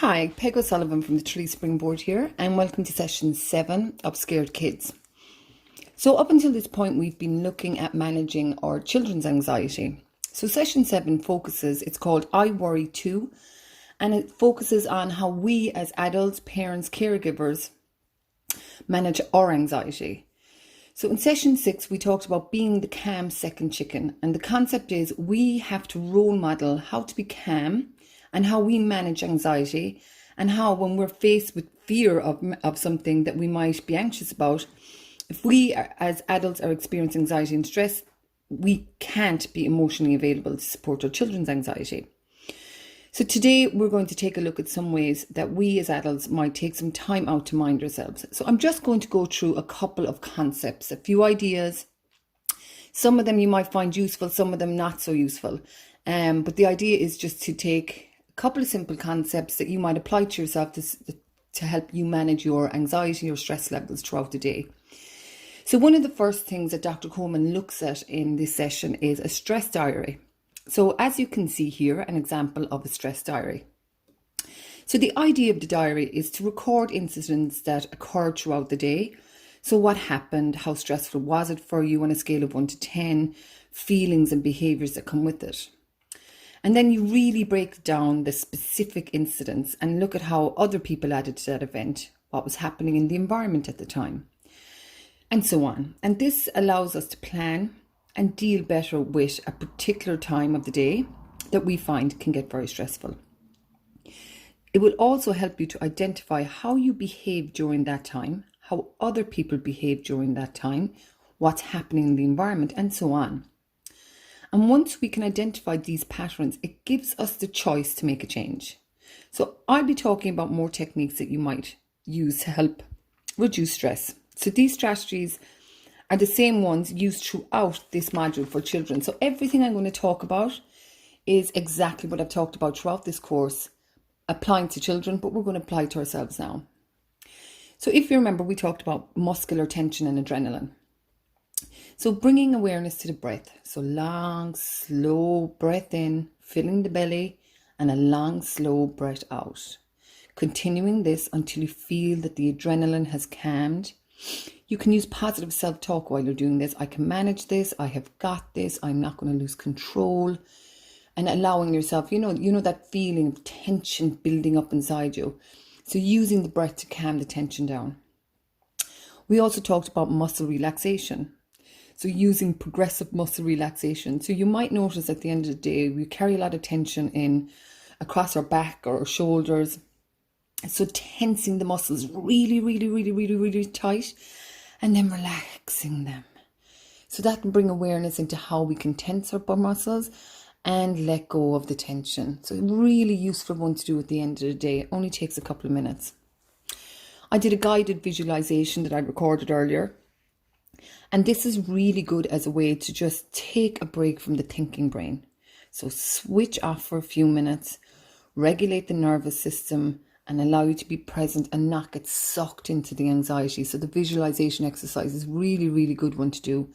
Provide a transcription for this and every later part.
Hi, Peig O'Sullivan from the Tree Springboard here, and welcome to session 7 of Scared Kids. So up until this point, we've been looking at managing our children's anxiety. So session 7 focuses, it's called I Worry Too, and it focuses on how we as adults, parents, caregivers manage our anxiety. So in session 6, we talked about being the calm second chicken, and the concept is we have to role model how to be calm and how we manage anxiety, and how when we're faced with fear of something that we might be anxious about, if we as adults are experiencing anxiety and stress, we can't be emotionally available to support our children's anxiety. So today we're going to take a look at some ways that we as adults might take some time out to mind ourselves. So I'm just going to go through a couple of concepts, a few ideas. Some of them you might find useful, some of them not so useful. But the idea is just to take a couple of simple concepts that you might apply to yourself to help you manage your anxiety or stress levels throughout the day. So one of the first things that Dr. Coleman looks at in this session is a stress diary. So as you can see here, an example of a stress diary. So the idea of the diary is to record incidents that occurred throughout the day. So what happened, how stressful was it for you on a scale of 1 to 10, feelings and behaviours that come with it. And then you really break down the specific incidents and look at how other people added to that event, what was happening in the environment at the time, and so on. And this allows us to plan and deal better with a particular time of the day that we find can get very stressful. It will also help you to identify how you behave during that time, how other people behave during that time, what's happening in the environment, and so on. And once we can identify these patterns, it gives us the choice to make a change. So I'll be talking about more techniques that you might use to help reduce stress. So these strategies are the same ones used throughout this module for children. So everything I'm going to talk about is exactly what I've talked about throughout this course, applying to children, but we're going to apply to ourselves now. So if you remember, we talked about muscular tension and adrenaline. So bringing awareness to the breath. So long, slow breath in, filling the belly, and a long, slow breath out. Continuing this until you feel that the adrenaline has calmed. You can use positive self-talk while you're doing this. I can manage this. I have got this. I'm not going to lose control. And allowing yourself, you know that feeling of tension building up inside you. So using the breath to calm the tension down. We also talked about muscle relaxation. So using progressive muscle relaxation. So you might notice at the end of the day, we carry a lot of tension in across our back or our shoulders. So tensing the muscles really, really, really, really, really tight, and then relaxing them. So that can bring awareness into how we can tense our muscles and let go of the tension. So a really useful one to do at the end of the day. It only takes a couple of minutes. I did a guided visualization that I recorded earlier. And this is really good as a way to just take a break from the thinking brain. So switch off for a few minutes, regulate the nervous system, and allow you to be present and not get sucked into the anxiety. So the visualization exercise is really, really good one to do.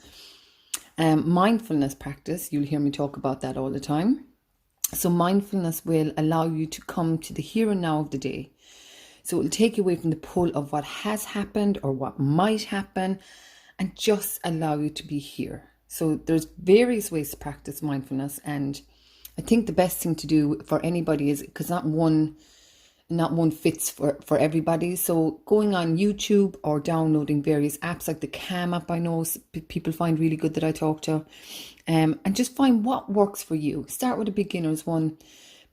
Mindfulness practice, you'll hear me talk about that all the time. So mindfulness will allow you to come to the here and now of the day. So it will take you away from the pull of what has happened or what might happen, and just allow you to be here. So there's various ways to practice mindfulness, and I think the best thing to do for anybody is, because not one fits for everybody. So going on YouTube or downloading various apps like the Calm app, I know people find really good that I talk to, and just find what works for you. Start with a beginner's one,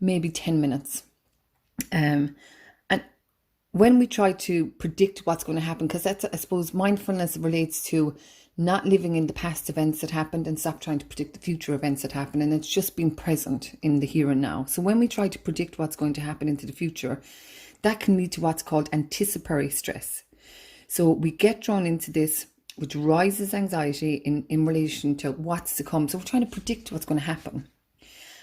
maybe 10 minutes. And when we try to predict what's going to happen, because that's, I suppose, mindfulness relates to not living in the past events that happened and stop trying to predict the future events that happen. And it's just being present in the here and now. So when we try to predict what's going to happen into the future, that can lead to what's called anticipatory stress. So we get drawn into this, which rises anxiety in relation to what's to come. So we're trying to predict what's going to happen.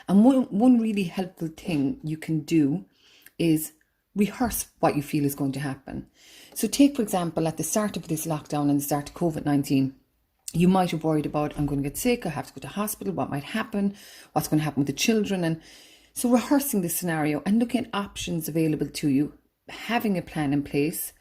And one really helpful thing you can do is rehearse what you feel is going to happen. So take, for example, at the start of this lockdown and the start of COVID-19, you might have worried about, I'm going to get sick, I have to go to hospital, what might happen, what's going to happen with the children. And So rehearsing the scenario and looking at options available to you, having a plan in place,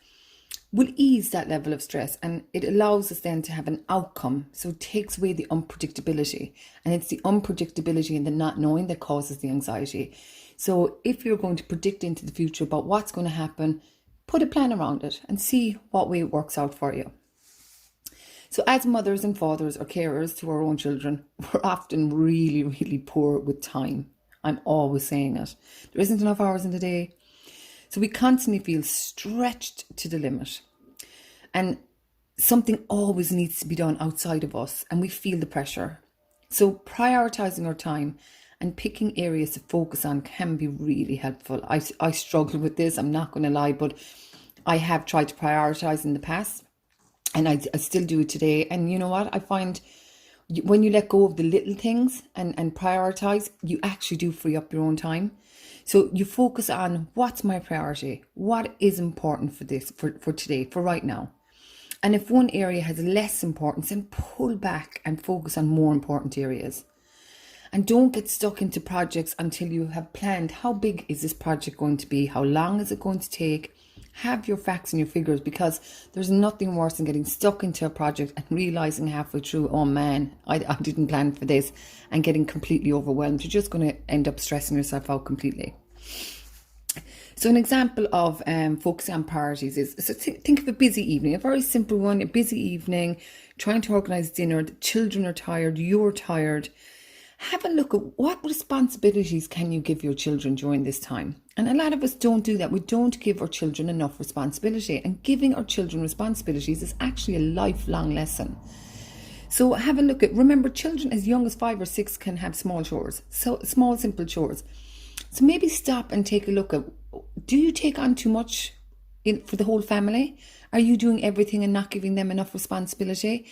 will ease that level of stress, and it allows us then to have an outcome. So it takes away the unpredictability, and it's the unpredictability and the not knowing that causes the anxiety. So if you're going to predict into the future about what's going to happen, put a plan around it and see what way it works out for you. So as mothers and fathers or carers to our own children, we're often really, really poor with time. I'm always saying it. There isn't enough hours in the day. So we constantly feel stretched to the limit. And something always needs to be done outside of us, and we feel the pressure. So prioritizing our time and picking areas to focus on can be really helpful. I struggle with this, I'm not going to lie, but I have tried to prioritize in the past, and I still do it today. And you know what? I find when you let go of the little things and prioritize, you actually do free up your own time. So you focus on what's my priority, what is important for this, for today, for right now. And if one area has less importance, then pull back and focus on more important areas. And don't get stuck into projects until you have planned how big is this project going to be, how long is it going to take. Have your facts and your figures, because there's nothing worse than getting stuck into a project and realising halfway through, oh man, I didn't plan for this, and getting completely overwhelmed. You're just going to end up stressing yourself out completely. So an example of focusing on priorities is, so think of a busy evening, a very simple one, a busy evening, trying to organise dinner, the children are tired, you're tired. Have a look at what responsibilities can you give your children during this time. And a lot of us don't do that. We don't give our children enough responsibility. And giving our children responsibilities is actually a lifelong lesson. So have a look at, remember, children as young as 5 or 6 can have small chores. So small, simple chores. So maybe stop and take a look at, do you take on too much for the whole family? Are you doing everything and not giving them enough responsibility?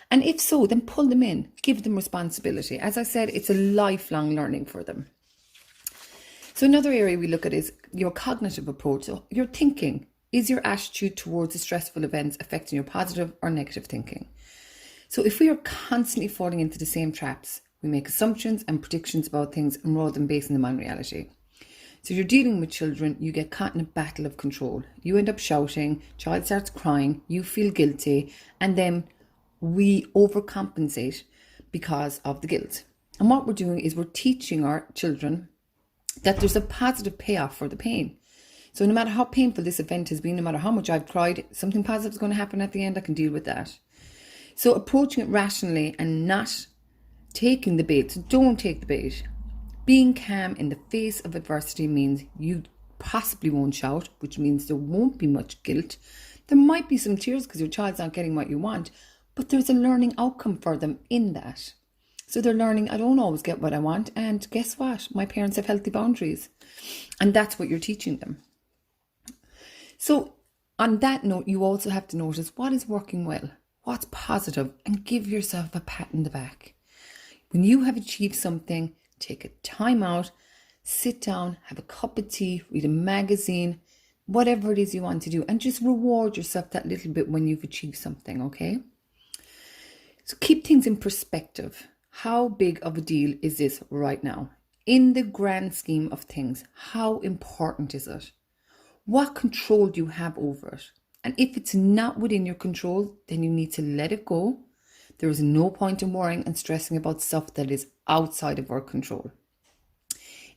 And if so, then pull them in, give them responsibility. As I said, it's a lifelong learning for them. So another area we look at is your cognitive approach. So your thinking. Is your attitude towards the stressful events affecting your positive or negative thinking? So if we are constantly falling into the same traps, we make assumptions and predictions about things and rather than basing them on reality. So you're dealing with children, you get caught in a battle of control. You end up shouting, child starts crying, you feel guilty, and then we overcompensate because of the guilt. And what we're doing is we're teaching our children that there's a positive payoff for the pain. So no matter how painful this event has been, no matter how much I've cried, something positive is going to happen at the end. I can deal with that. So approaching it rationally and not taking the bait. So don't take the bait. Being calm in the face of adversity means you possibly won't shout, which means there won't be much guilt. There might be some tears because your child's not getting what you want, but there's a learning outcome for them in that. So they're learning, I don't always get what I want, and guess what? My parents have healthy boundaries. And that's what you're teaching them. So on that note, you also have to notice what is working well, what's positive, and give yourself a pat in the back. When you have achieved something, take a time out, sit down, have a cup of tea, read a magazine, whatever it is you want to do, and just reward yourself that little bit when you've achieved something, okay? So keep things in perspective. How big of a deal is this right now? In the grand scheme of things, how important is it? What control do you have over it? And if it's not within your control, then you need to let it go. There is no point in worrying and stressing about stuff that is outside of our control.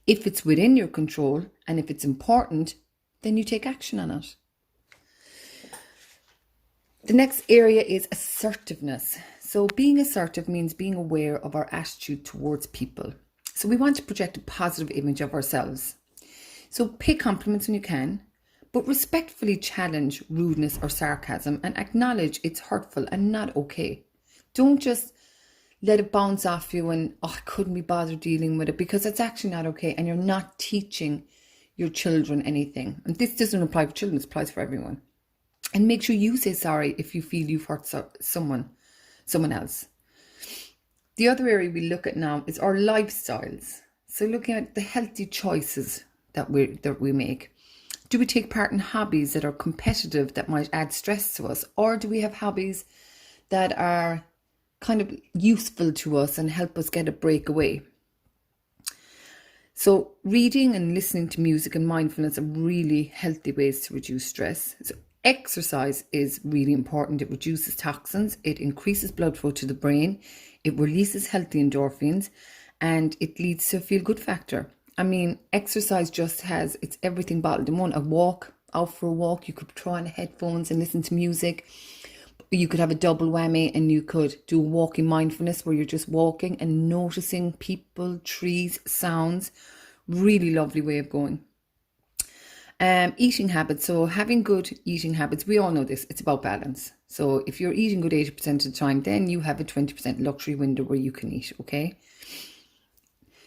If it's within your control and if it's important, then you take action on it. The next area is assertiveness. So being assertive means being aware of our attitude towards people. So we want to project a positive image of ourselves. So pay compliments when you can, but respectfully challenge rudeness or sarcasm and acknowledge it's hurtful and not okay. Don't just let it bounce off you and, oh, I couldn't be bothered dealing with it, because it's actually not okay and you're not teaching your children anything. And this doesn't apply for children, it applies for everyone. And make sure you say sorry if you feel you've hurt someone else. The other area we look at now is our lifestyles. So looking at the healthy choices that we make. Do we take part in hobbies that are competitive that might add stress to us? Or do we have hobbies that are kind of useful to us and help us get a break away? So reading and listening to music and mindfulness are really healthy ways to reduce stress. So exercise is really important. It reduces toxins, it increases blood flow to the brain, it releases healthy endorphins, and it leads to a feel-good factor. I mean, exercise just has, it's everything bottled in one. A walk, out for a walk, you could throw on headphones and listen to music. You could have a double whammy and you could do walking mindfulness where you're just walking and noticing people, trees, sounds. Really lovely way of going. Eating habits. So having good eating habits, we all know this, it's about balance. So if you're eating good 80% of the time, then you have a 20% luxury window where you can eat, okay?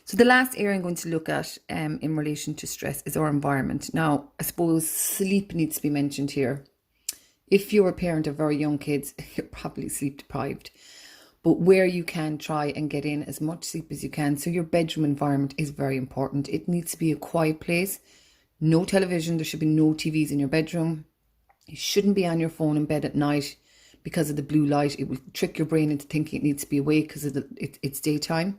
So the last area I'm going to look at in relation to stress is our environment. Now, I suppose sleep needs to be mentioned here. If you're a parent of very young kids, you're probably sleep deprived. But where you can, try and get in as much sleep as you can. So your bedroom environment is very important. It needs to be a quiet place. No television. There should be no TVs in your bedroom. You shouldn't be on your phone in bed at night because of the blue light. It will trick your brain into thinking it needs to be awake because it's daytime.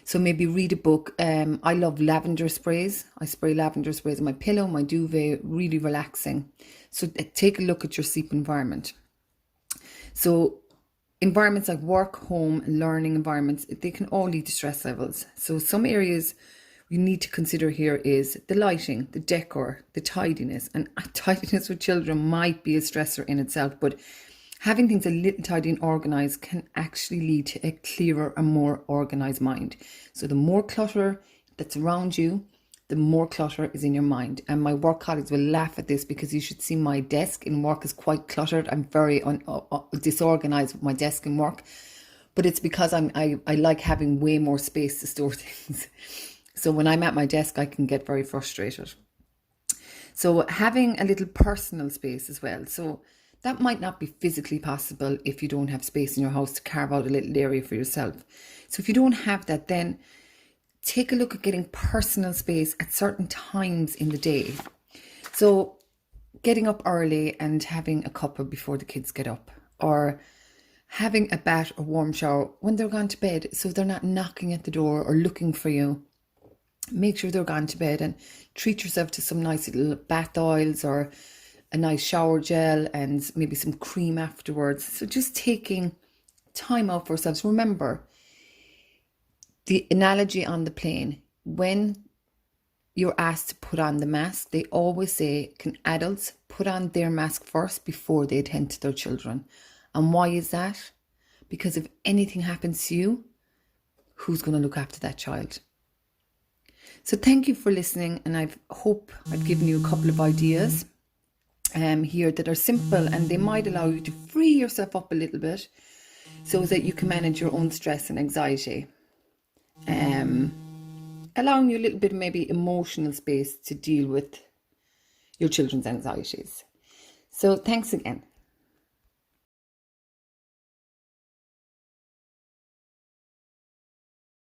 So maybe read a book. I love lavender sprays. I spray lavender sprays on my pillow, my duvet, really relaxing. So take a look at your sleep environment. So environments like work, home, and learning environments, they can all lead to stress levels. So some areas we need to consider here is the lighting, the decor, the tidiness. And tidiness with children might be a stressor in itself, but having things a little tidy and organised can actually lead to a clearer and more organised mind. So the more clutter that's around you, the more clutter is in your mind. And my work colleagues will laugh at this because you should see my desk in work is quite cluttered. I'm very disorganised with my desk in work. But it's because I like having way more space to store things. So when I'm at my desk, I can get very frustrated. So having a little personal space as well. So that might not be physically possible if you don't have space in your house to carve out a little area for yourself. So if you don't have that, then take a look at getting personal space at certain times in the day. So getting up early and having a cuppa before the kids get up, or having a bath or warm shower when they're gone to bed so they're not knocking at the door or looking for you. Make sure they're gone to bed and treat yourself to some nice little bath oils or a nice shower gel and maybe some cream afterwards. So just taking time out for ourselves. Remember the analogy on the plane. When you're asked to put on the mask, they always say, can adults put on their mask first before they attend to their children? And why is that? Because if anything happens to you, who's going to look after that child? So thank you for listening, and I hope I've given you a couple of ideas here that are simple and they might allow you to free yourself up a little bit so that you can manage your own stress and anxiety. Allowing you a little bit of maybe emotional space to deal with your children's anxieties. So thanks again.